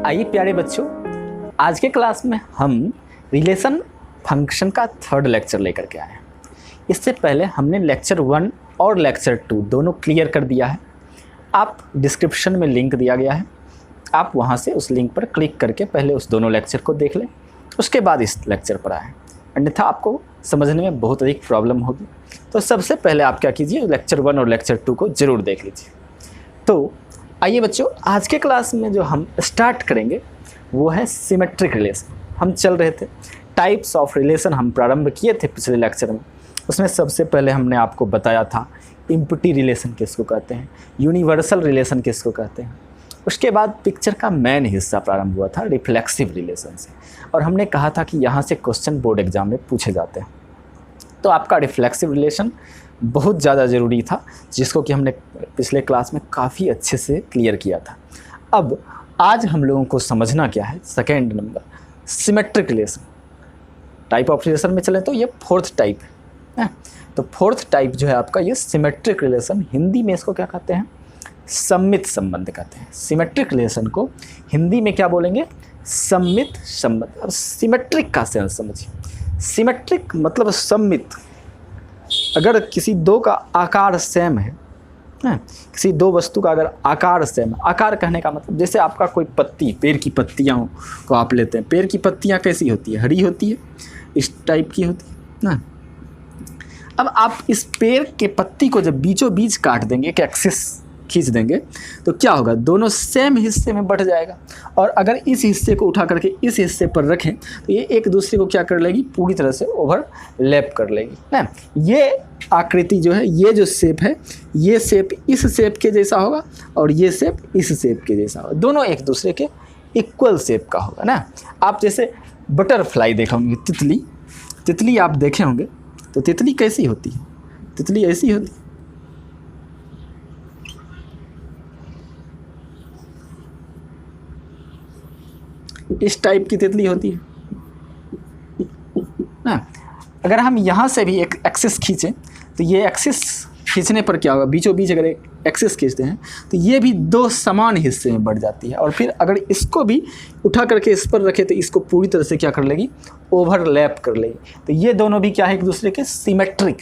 आइए प्यारे बच्चों, आज के क्लास में हम रिलेशन फंक्शन का थर्ड लेक्चर लेकर के आए हैं। इससे पहले हमने लेक्चर 1 और लेक्चर 2 दोनों क्लियर कर दिया है। आप डिस्क्रिप्शन में लिंक दिया गया है, आप वहां से उस लिंक पर क्लिक करके पहले उस दोनों लेक्चर को देख लें, उसके बाद इस लेक्चर पर आएँ, अन्यथा आपको समझने में बहुत अधिक प्रॉब्लम होगी। तो सबसे पहले आप क्या कीजिए, लेक्चर 1 और लेक्चर 2 को ज़रूर देख लीजिए। तो आइए बच्चों, आज के क्लास में जो हम स्टार्ट करेंगे वो है सिमेट्रिक रिलेशन। हम चल रहे थे टाइप्स ऑफ रिलेशन, हम प्रारंभ किए थे पिछले लेक्चर में। उसमें सबसे पहले हमने आपको बताया था इम्पटी रिलेशन किसको कहते हैं, यूनिवर्सल रिलेशन किसको कहते हैं। उसके बाद पिक्चर का मेन हिस्सा प्रारंभ हुआ था रिफ्लेक्सिव रिलेशन से, और हमने कहा था कि यहाँ से क्वेश्चन बोर्ड एग्जाम में पूछे जाते हैं। तो आपका रिफ्लेक्सिव रिलेशन बहुत ज़्यादा ज़रूरी था, जिसको कि हमने पिछले क्लास में काफ़ी अच्छे से क्लियर किया था। अब आज हम लोगों को समझना क्या है, second number symmetric relation. Type of relation में चलें तो ये फोर्थ टाइप है। तो फोर्थ टाइप जो है आपका ये सिमेट्रिक रिलेशन, हिंदी में इसको क्या कहते हैं, सम्मित संबंध कहते हैं। सिमेट्रिक रिलेशन को हिंदी में क्या बोलेंगे, सम्मित संबंध। अब सिमेट्रिक का सेंस समझिए। सिमेट्रिक मतलब सम्मित। अगर किसी दो का आकार सेम है, किसी दो वस्तु का अगर आकार सेम है, आकार कहने का मतलब जैसे आपका कोई पत्ती, पेड़ की पत्तियाँ को आप लेते हैं, पेड़ की पत्तियाँ कैसी होती है, हरी होती है, इस टाइप की होती है ना। अब आप इस पेड़ के पत्ती को जब बीचों बीच काट देंगे, एक एक्सिस खींच देंगे, तो क्या होगा, दोनों सेम हिस्से में बढ़ जाएगा। और अगर इस हिस्से को उठा करके इस हिस्से पर रखें तो ये एक दूसरे को क्या कर लेगी, पूरी तरह से ओवरलैप कर लेगी ना। ये आकृति जो है, ये जो शेप है, ये शेप इस शेप के जैसा होगा और ये शेप इस शेप के जैसा होगा, दोनों एक दूसरे के इक्वल शेप का होगा ना। आप जैसे बटरफ्लाई देखा होंगे, तितली आप देखे होंगे, तो तितली कैसी होती है, तितली ऐसी होती है। इस टाइप की तितली होती है ना। अगर हम यहाँ से भी एक एक्सिस खींचें तो ये एक्सिस खींचने पर क्या होगा, बीचों बीच अगर एक एक्सिस खींचते हैं तो ये भी दो समान हिस्से में बढ़ जाती है। और फिर अगर इसको भी उठा करके इस पर रखें तो इसको पूरी तरह से क्या कर लेगी, ओवरलैप कर लेगी। तो ये दोनों भी क्या है, एक दूसरे के सिमेट्रिक।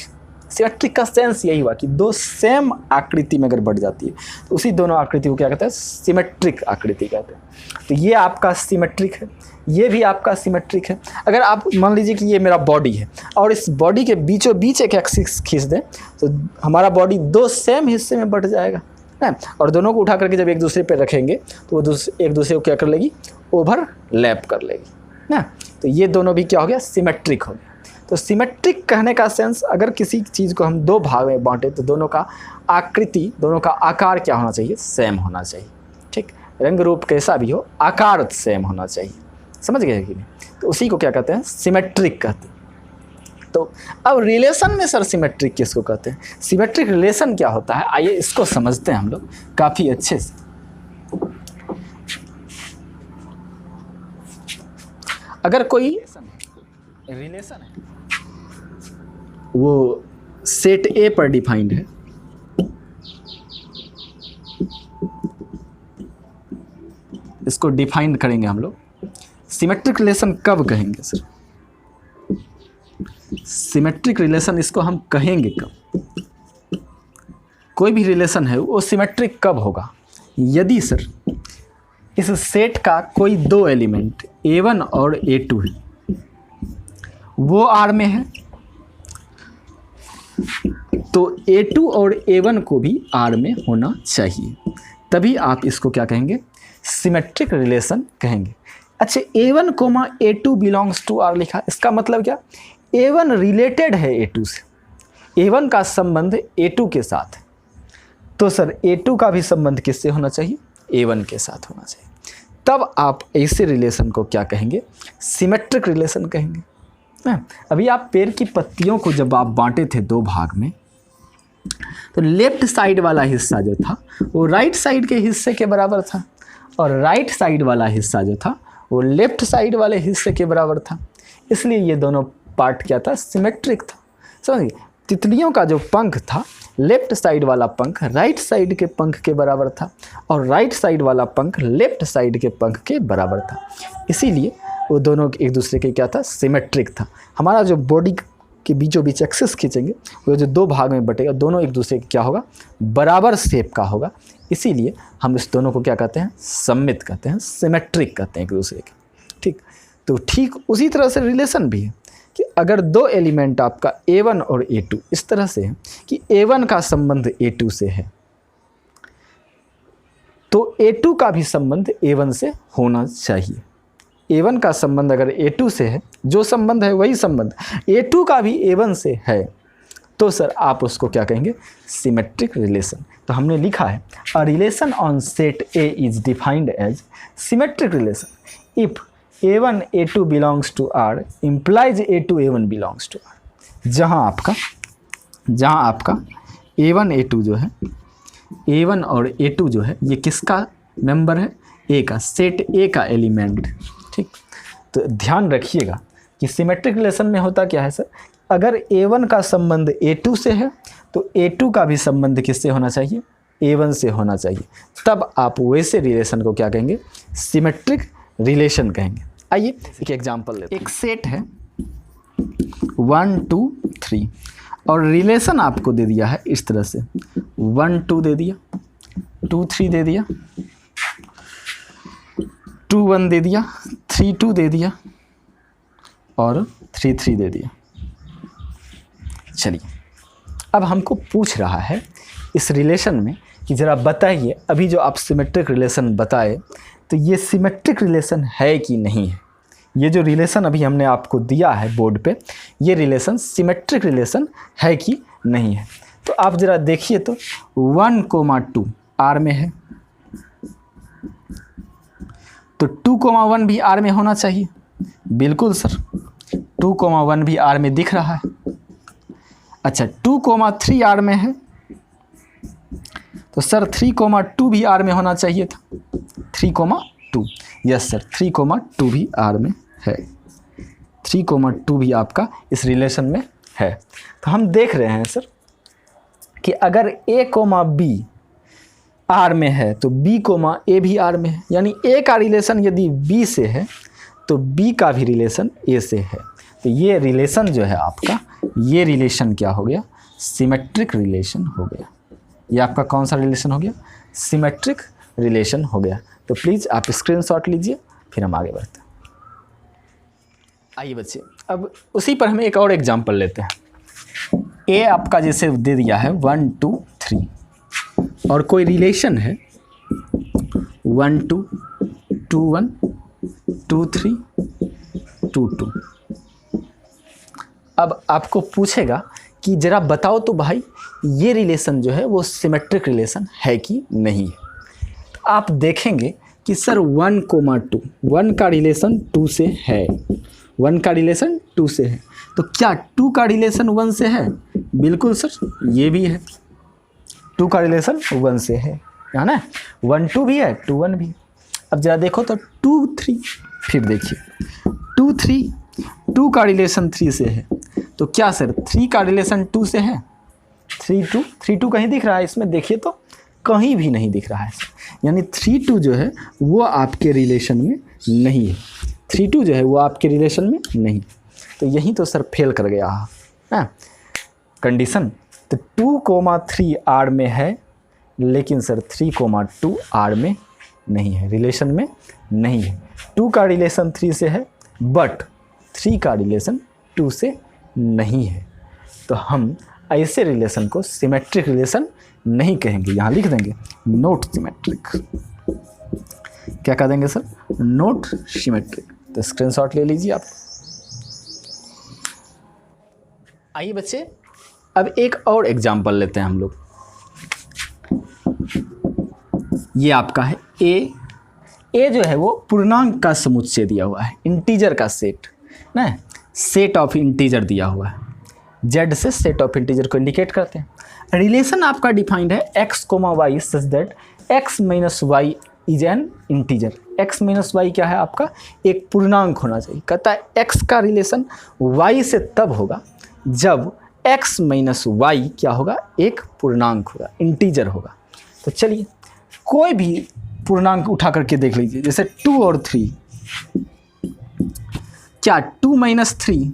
सिमेट्रिक का सेंस यही हुआ कि दो सेम आकृति में अगर बढ़ जाती है तो उसी दोनों आकृति को क्या कहते हैं, सिमेट्रिक आकृति कहते हैं। तो ये आपका सिमेट्रिक है, ये भी आपका सिमेट्रिक है। अगर आप मान लीजिए कि ये मेरा बॉडी है और इस बॉडी के बीचों बीच एक एक्सिस खींच दें तो हमारा बॉडी दो सेम हिस्से में बढ़ जाएगा ना। और दोनों को उठा करके जब एक दूसरे पर रखेंगे तो वो एक दूसरे को क्या कर लेगी, ओवरलैप कर लेगी ना। तो ये दोनों भी क्या हो गया, सिमेट्रिक हो गया। तो सिमेट्रिक कहने का सेंस, अगर किसी चीज़ को हम दो भाग में बांटे तो दोनों का आकृति, दोनों का आकार क्या होना चाहिए, सेम होना चाहिए। ठीक, रंग रूप कैसा भी हो, आकार सेम होना चाहिए। समझ गए कि नहीं? तो उसी को क्या कहते हैं, सिमेट्रिक कहते हैं। तो अब रिलेशन में सर सिमेट्रिक किसको कहते हैं, सिमेट्रिक रिलेशन क्या होता है, आइए इसको समझते हैं हम लोग काफ़ी अच्छे से। अगर कोई रिलेशन है वो सेट ए पर डिफाइंड है, इसको डिफाइन करेंगे हम लोग। सिमेट्रिक रिलेशन कब कहेंगे सर, सिमेट्रिक रिलेशन इसको हम कहेंगे कब, कोई भी रिलेशन है वो सिमेट्रिक कब होगा, यदि सर इस सेट का कोई दो एलिमेंट A1 और A2 है, वो R में है, तो A2 और A1 को भी R में होना चाहिए, तभी आप इसको क्या कहेंगे, सिमेट्रिक रिलेशन कहेंगे। अच्छा, A1, A2 belongs to R लिखा, इसका मतलब क्या, A1 रिलेटेड है A2 से, A1 का संबंध A2 के साथ है, तो सर A2 का भी संबंध किससे होना चाहिए, A1 के साथ होना चाहिए। तब आप ऐसे रिलेशन को क्या कहेंगे, सिमेट्रिक रिलेशन कहेंगे। अभी आप पेड़ की पत्तियों को जब आप बांटे थे दो भाग में, तो लेफ्ट साइड वाला हिस्सा जो था वो राइट साइड के हिस्से के बराबर था, और राइट साइड वाला हिस्सा जो था वो लेफ्ट साइड वाले हिस्से के बराबर था। इसलिए ये दोनों पार्ट क्या था, सिमेट्रिक था। समझिए, तितलियों का जो पंख था लेफ्ट साइड वाला पंख राइट साइड के पंख के बराबर था और राइट साइड वाला पंख लेफ्ट साइड के पंख के बराबर था। इसीलिए वो दोनों एक दूसरे के क्या था, सिमेट्रिक था। हमारा जो बॉडी के बीचों बीच एक्सिस खींचेंगे वो जो दो भाग में बटेगा, दोनों एक दूसरे के क्या होगा, बराबर शेप का होगा। इसीलिए हम इस दोनों को क्या कहते हैं, सममित कहते हैं, सिमेट्रिक कहते हैं एक दूसरे के। ठीक, तो ठीक उसी तरह से रिलेशन भी है कि अगर दो एलिमेंट आपका A1 और A2 इस तरह से है कि A1 का संबंध A2 से है तो A2 का भी संबंध A1 से होना चाहिए। A1 का संबंध अगर A2 से है, जो संबंध है वही संबंध A2 का भी A1 से है, तो सर आप उसको क्या कहेंगे, सिमेट्रिक रिलेशन। तो हमने लिखा है a relation on set A is defined as symmetric relation if A1 A2 belongs to R implies A2 A1 belongs to R। जहाँ आपका A1 A2 जो है, A1 और A2 जो है ये किसका मेंबर है, A का, सेट A का एलिमेंट। ठीक, तो ध्यान रखिएगा कि सिमेट्रिक रिलेशन में होता क्या है सर, अगर A1 का संबंध A2 से है तो A2 का भी संबंध किससे होना चाहिए, A1 से होना चाहिए। तब आप वैसे रिलेशन को क्या कहेंगे, सिमेट्रिक रिलेशन कहेंगे। आइए एक एग्जांपल लेते हैं। एक सेट है 1 2 3 और रिलेशन आपको दे दिया है इस तरह से, 1 2 दे दिया, 2 3 दे दिया, 2 1 दे दिया, 3 2 दे दिया और 3 3 दे दिया। चलिए अब हमको पूछ रहा है इस रिलेशन में कि ज़रा बताइए, अभी जो आप सिमेट्रिक रिलेशन बताए तो ये सिमेट्रिक रिलेशन है कि नहीं है। ये जो रिलेशन अभी हमने आपको दिया है बोर्ड पे, ये रिलेशन सिमेट्रिक रिलेशन है कि नहीं है। तो आप ज़रा देखिए तो 1 2 R में है तो 2 1 भी R में होना चाहिए। बिल्कुल सर, 2 1 भी R में दिख रहा है। अच्छा 2 3 R में है तो सर 3 2 भी R में होना चाहिए था। 3 2, यस सर 3 2 भी R में है। 3 2 भी आपका इस रिलेशन में है। तो हम देख रहे हैं सर कि अगर A B R में है तो B A भी R में है, यानी A का रिलेशन यदि B से है तो B का भी रिलेशन A से है। तो ये रिलेशन जो है आपका, ये रिलेशन क्या हो गया, सिमेट्रिक रिलेशन हो गया। ये आपका कौन सा रिलेशन हो गया, सिमेट्रिक रिलेशन हो गया। तो प्लीज़ आप स्क्रीनशॉट लीजिए, फिर हम आगे बढ़ते हैं। आइए बच्चे, अब उसी पर हम एक और एग्जांपल लेते हैं। ए आपका जैसे दे दिया है 1 2 3 और कोई रिलेशन है 1 2 2 1 2 3 2 2। अब आपको पूछेगा कि ज़रा बताओ तो भाई ये रिलेशन जो है वो सिमेट्रिक रिलेशन है कि नहीं है। तो आप देखेंगे कि सर 1 2, 1 का रिलेशन 2 से है, 1 का रिलेशन 2 से है, तो क्या 2 का रिलेशन 1 से है? बिल्कुल सर, ये भी है, 2 का रिलेशन 1 से है ना, 1 2 भी है, 2 1 भी है। अब ज़रा देखो तो 2 3, फिर देखिए 2 3, 2 का रिलेशन 3 से है, तो क्या सर 3 का रिलेशन 2 से है? 3 2 कहीं दिख रहा है इसमें? देखिए तो कहीं भी नहीं दिख रहा है, यानी 3 2 जो है वो आपके रिलेशन में नहीं है। 3 2 जो है वो आपके रिलेशन में नहीं, तो यहीं तो सर फेल कर गया है कंडीशन। तो 2 3 R में है, लेकिन सर 3 2 R में नहीं है, रिलेशन में नहीं है। 2 का रिलेशन 3 से है बट 3 का रिलेशन 2 से नहीं है। तो हम ऐसे रिलेशन को सिमेट्रिक रिलेशन नहीं कहेंगे, यहाँ लिख देंगे नोट सिमेट्रिक। क्या कह देंगे सर? Note symmetric. तो स्क्रीनशॉट ले लीजिए आप। आइए बच्चे, अब एक और एग्जांपल लेते हैं हम लोग। ये आपका है ए जो है वो पूर्णांक का समुच्चय दिया हुआ है, इंटीजर का सेट ना, सेट ऑफ इंटीजर दिया हुआ है। जेड से सेट ऑफ इंटीजर को इंडिकेट करते हैं। रिलेशन आपका डिफाइंड है x, y such that x minus y is an integer. x minus y क्या है आपका? एक पूर्णांक होना चाहिए। कहता है x का रिलेशन y से तब होगा जब x माइनस वाई क्या होगा, एक पूर्णांक होगा, इंटीजर होगा। तो चलिए कोई भी पूर्णांक उठा करके देख लीजिए, जैसे 2 और 3, क्या 2 माइनस 3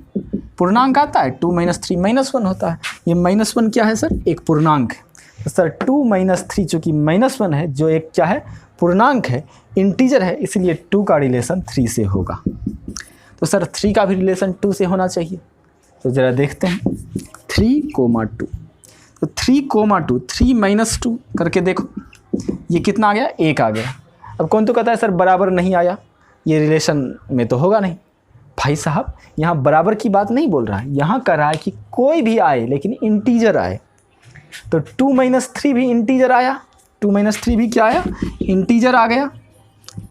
पूर्णांक आता है? 2 माइनस 3 -1 होता है। ये -1 क्या है सर, एक पूर्णांक है। तो सर 2 माइनस 3 चूँकि -1 है, जो एक क्या है, पूर्णांक है, इंटीजर है, इसलिए 2 का रिलेशन 3 से होगा। तो सर 3 का भी रिलेशन 2 से होना चाहिए। तो ज़रा देखते हैं 3,2। तो 3,2 3 माइनस 2 करके देखो, ये कितना आ गया, 1 आ गया। अब कौन तो कहता है सर बराबर नहीं आया, ये रिलेशन में तो होगा नहीं। भाई साहब यहाँ बराबर की बात नहीं बोल रहा है, यहाँ कर रहा है कि कोई भी आए लेकिन इंटीजर आए। तो 2 माइनस 3 भी इंटीजर आया, 2 माइनस 3 भी क्या आया, इंटीजर आ गया,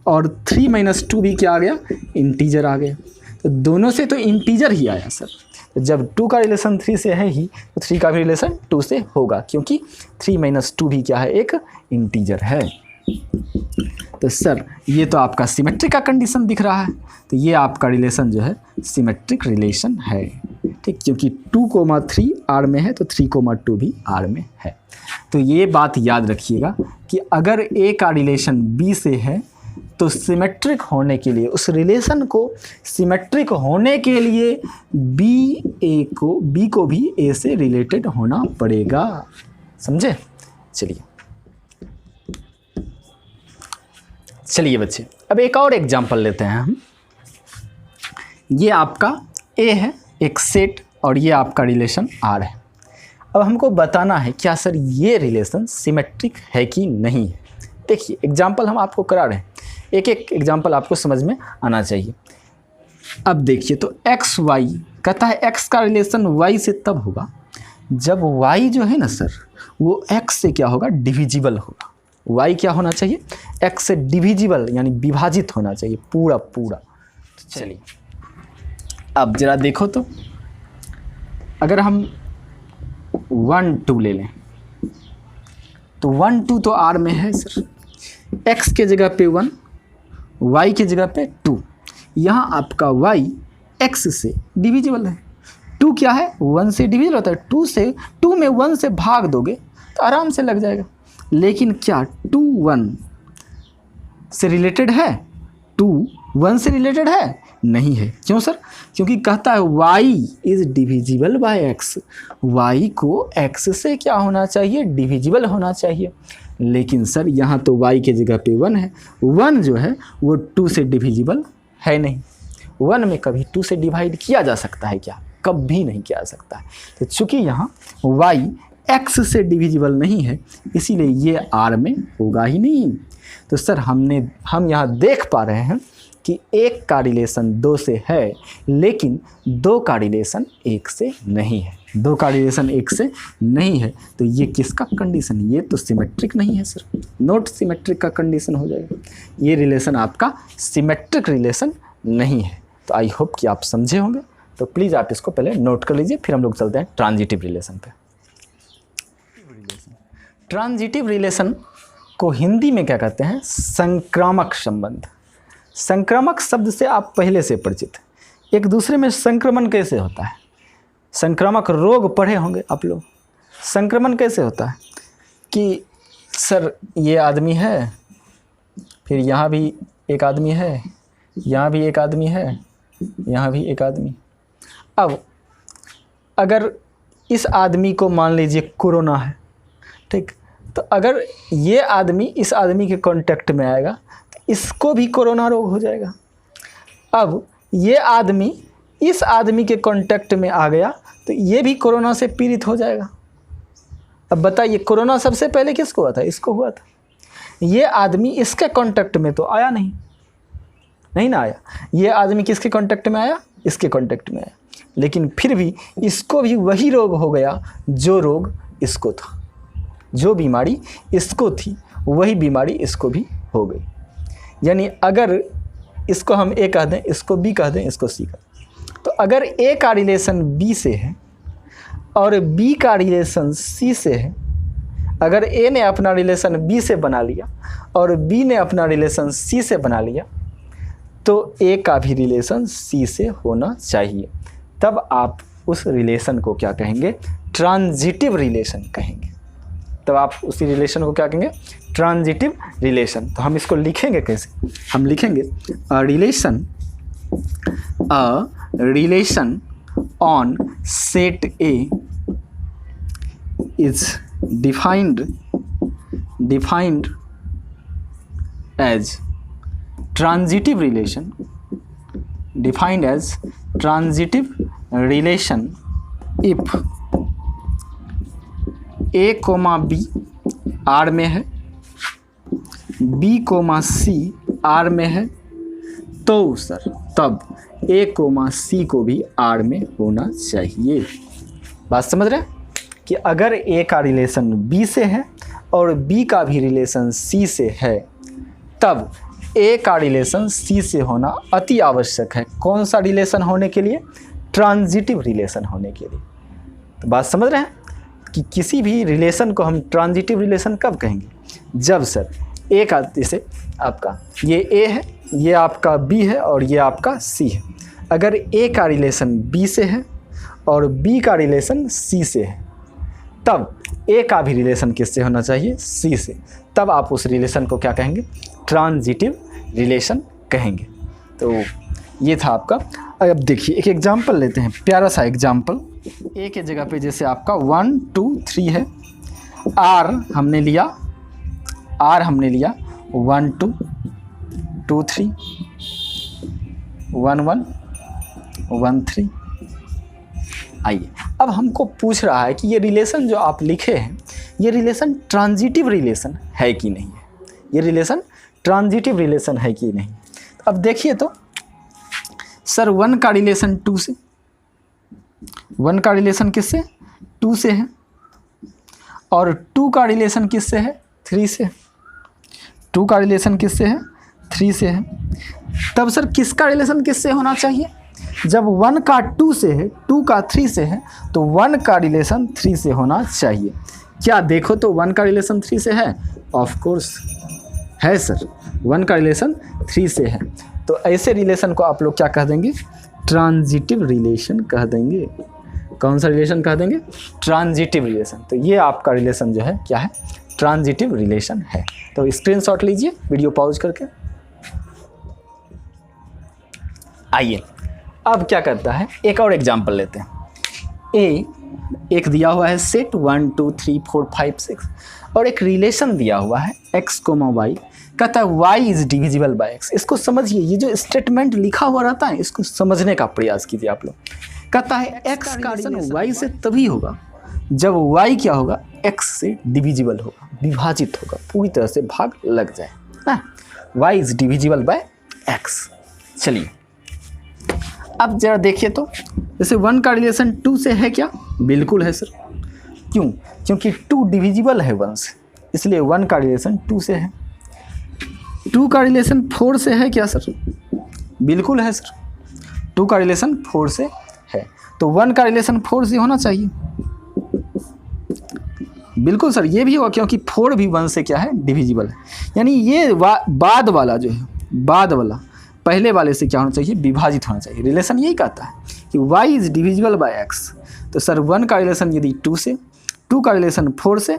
और 3 माइनस 2 भी क्या आ गया, इंटीजर आ गया। तो दोनों से तो इंटीजर ही आया सर। तो जब 2 का रिलेशन 3 से है ही, तो 3 का भी रिलेशन 2 से होगा, क्योंकि 3 माइनस 2 भी क्या है, एक इंटीजर है। तो सर ये तो आपका सिमेट्रिक का कंडीशन दिख रहा है। तो ये आपका रिलेशन जो है सिमेट्रिक रिलेशन है, ठीक, क्योंकि 2,3 आर में है, तो 3,2 भी आर में है। तो ये बात याद रखिएगा कि अगर ए का रिलेशन बी से है, तो सिमेट्रिक होने के लिए, उस रिलेशन को सिमेट्रिक होने के लिए बी को भी ए से रिलेटेड होना पड़ेगा। समझे? चलिए बच्चे, अब एक और एग्जांपल लेते हैं हम। ये आपका ए है, एक सेट, और ये आपका रिलेशन आर है। अब हमको बताना है क्या सर ये रिलेशन सिमेट्रिक है कि नहीं है। देखिए एग्जांपल हम आपको करा रहे हैं, एक एक एग्जांपल आपको समझ में आना चाहिए। अब देखिए, तो एक्स वाई कहता है एक्स का रिलेशन वाई से तब होगा जब वाई जो है ना सर, वो एक्स से क्या होगा, डिविजिबल होगा। वाई क्या होना चाहिए, एक्स से डिविजिबल यानी विभाजित होना चाहिए, पूरा पूरा। चलिए अब जरा देखो, तो अगर हम 1 2 ले लें, तो 1 2 तो आर में है सर, एक्स के जगह पे 1, वाई के जगह पे 2। यहाँ आपका वाई एक्स से डिविजिबल है, 2 क्या है, 1 से डिविजिबल होता है। 2 में 1 से भाग दोगे तो आराम से लग जाएगा। लेकिन क्या 2 1 से रिलेटेड है, 2 1 से रिलेटेड है, नहीं है। क्यों सर? क्योंकि कहता है y is divisible by x, y को x से क्या होना चाहिए, डिविजिबल होना चाहिए। लेकिन सर यहाँ तो y के जगह पे 1 है, 1 जो है वो 2 से डिविजिबल है नहीं। 1 में कभी 2 से डिवाइड किया जा सकता है क्या? कभी नहीं किया जा सकता है। तो चूँकि यहाँ y x से डिविजिबल नहीं है, इसीलिए ये r में होगा ही नहीं। तो सर हम यहाँ देख पा रहे हैं कि 1 का रिलेशन 2 से है, लेकिन 2 का रिलेशन 1 से नहीं है। 2 का रिलेशन 1 से नहीं है, तो ये किसका कंडीशन है? ये तो सिमेट्रिक नहीं है सर, नॉट सिमेट्रिक का कंडीशन हो जाएगा। ये रिलेशन आपका सिमेट्रिक रिलेशन नहीं है। तो आई होप कि आप समझे होंगे। तो प्लीज़ आप इसको पहले नोट कर लीजिए, फिर हम लोग चलते हैं ट्रांजिटिव रिलेशन पे। ट्रांजिटिव रिलेशन को हिंदी में क्या कहते हैं? संक्रामक संबंध। संक्रामक शब्द से आप पहले से परिचित हैं। एक दूसरे में संक्रमण कैसे होता है? संक्रामक रोग पढ़े होंगे आप लोग। संक्रमण कैसे होता है कि सर ये आदमी है, फिर यहाँ भी एक आदमी है, यहाँ भी एक आदमी है, यहाँ भी एक आदमी। अब अगर इस आदमी को मान लीजिए कोरोना है, ठीक, तो अगर ये आदमी इस आदमी के कांटेक्ट में आएगा तो इसको भी कोरोना रोग हो जाएगा। अब ये आदमी इस आदमी के कांटेक्ट में आ गया तो ये भी कोरोना से पीड़ित हो जाएगा। अब बताइए कोरोना सबसे पहले किसको हुआ था? इसको हुआ था। ये आदमी इसके कांटेक्ट में तो आया नहीं ना आया। ये आदमी किसके कांटेक्ट में आया? इसके कांटेक्ट में आया, लेकिन फिर भी इसको भी वही रोग हो गया जो रोग इसको था। जो बीमारी इसको थी वही बीमारी इसको भी हो गई। यानी अगर इसको हम ए कह दें, इसको बी कह दें, इसको सी कह दें, तो अगर ए का रिलेशन बी से है और बी का रिलेशन सी से है, अगर ए ने अपना रिलेशन बी से बना लिया और बी ने अपना रिलेशन सी से बना लिया, तो ए का भी रिलेशन सी से होना चाहिए। तब आप उस रिलेशन को क्या कहेंगे, ट्रांजिटिव रिलेशन कहेंगे। तब आप उसी रिलेशन को क्या कहेंगे, ट्रांजिटिव रिलेशन। तो हम इसको लिखेंगे कैसे, हम लिखेंगे अ relation on set A is defined as transitive relation, defined as transitive relation if a, b R में है, b, c R में है, तो सर तब a, c को भी R में होना चाहिए। बात समझ रहे हैं कि अगर a का रिलेशन b से है और b का भी रिलेशन c से है, तब a का रिलेशन c से होना अति आवश्यक है। कौन सा रिलेशन होने के लिए, ट्रांजिटिव रिलेशन होने के लिए। तो बात समझ रहे हैं कि किसी भी रिलेशन को हम ट्रांजिटिव रिलेशन कब कहेंगे, जब सर a का, जैसे आपका ये a है, ये आपका b है और ये आपका c है। अगर a का रिलेशन b से है और b का रिलेशन c से है, तब a का भी रिलेशन किससे होना चाहिए, c से। तब आप उस रिलेशन को क्या कहेंगे, ट्रांजिटिव रिलेशन कहेंगे। तो ये था आपका। अब देखिए एक एग्जांपल लेते हैं, प्यारा सा एग्जांपल। a के जगह पे जैसे आपका 1 2 3 है, r हमने लिया 1 2 2 3 1 1 1 3। आइए अब हमको पूछ रहा है कि ये रिलेशन जो आप लिखे हैं, ये रिलेशन ट्रांजिटिव रिलेशन है कि नहीं है, ये रिलेशन ट्रांजिटिव रिलेशन है कि नहीं। अब देखिए तो सर 1 का रिलेशन 2 से, 1 का रिलेशन किससे, 2 से है, और 2 का रिलेशन किससे है, 3 से। 2 का रिलेशन किससे है, 3 से है। तब सर किसका रिलेशन किससे होना चाहिए, जब 1 का 2 से है, 2 का 3 से है, तो 1 का रिलेशन 3 से होना चाहिए। क्या देखो तो 1 का रिलेशन 3 से है, ऑफ कोर्स है सर, 1 का रिलेशन 3 से है। तो ऐसे रिलेशन को आप लोग क्या कह देंगे, ट्रांजिटिव रिलेशन कह देंगे। कौन सा रिलेशन कह देंगे, ट्रांजिटिव रिलेशन। तो ये आपका रिलेशन जो है क्या है, ट्रांजिटिव रिलेशन है। तो स्क्रीनशॉट लीजिए वीडियो पॉज करके। आइए अब क्या करता है, एक और एग्जांपल लेते हैं। एक दिया हुआ है सेट 1 2 3 4 5 6 और एक रिलेशन दिया हुआ है x, y। कहता है y is divisible by x। इसको समझिए, ये जो स्टेटमेंट लिखा हुआ रहता है इसको समझने का प्रयास कीजिए आप लोग। कहता है x का रिलेशन y से तभी होगा जब y क्या होगा, x से डिविजिबल होगा, विभाजित होगा, पूरी तरह से भाग लग जाए ना। y is divisible by x। चलिए अब जरा देखिए तो, जैसे 1 का रिलेशन 2 से है क्या, बिल्कुल है सर। क्यों, क्योंकि 2 डिविजिबल है 1 से, इसलिए 1 का रिलेशन 2 से है। 2 का रिलेशन 4 से है क्या सर, बिल्कुल है सर, 2 का रिलेशन 4 से है। तो 1 का रिलेशन 4 से होना चाहिए, बिल्कुल सर ये भी होगा, क्योंकि 4 भी 1 से क्या है, डिविजिबल है। यानी ये बाद वाला जो है, बाद वाला पहले वाले से क्या होना चाहिए, विभाजित होना चाहिए। रिलेशन यही कहता है कि y is divisible by x। तो सर 1 का रिलेशन यदि 2 से, 2 का रिलेशन 4 से,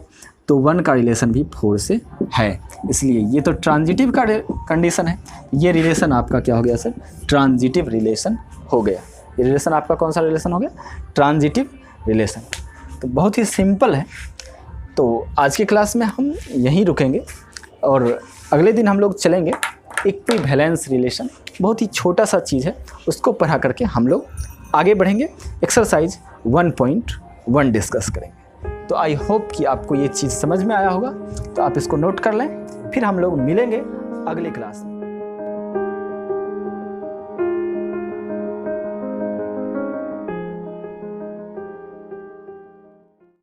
तो 1 का रिलेशन भी 4 से है। इसलिए ये तो ट्रांजिटिव का कंडीशन है। ये रिलेशन आपका क्या हो गया सर, ट्रांजिटिव रिलेशन हो गया। ये रिलेशन आपका कौन सा रिलेशन हो गया, ट्रांजिटिव रिलेशन। तो बहुत ही सिंपल है। तो आज की क्लास में हम यहीं रुकेंगे और अगले दिन हम लोग चलेंगे इक्विवेलेंस रिलेशन। बहुत ही छोटा सा चीज़ है, उसको पढ़ा करके हम लोग आगे बढ़ेंगे, एक्सरसाइज 1.1 डिस्कस करेंगे। तो आई होप कि आपको ये चीज़ समझ में आया होगा। तो आप इसको नोट कर लें, फिर हम लोग मिलेंगे अगले क्लास में।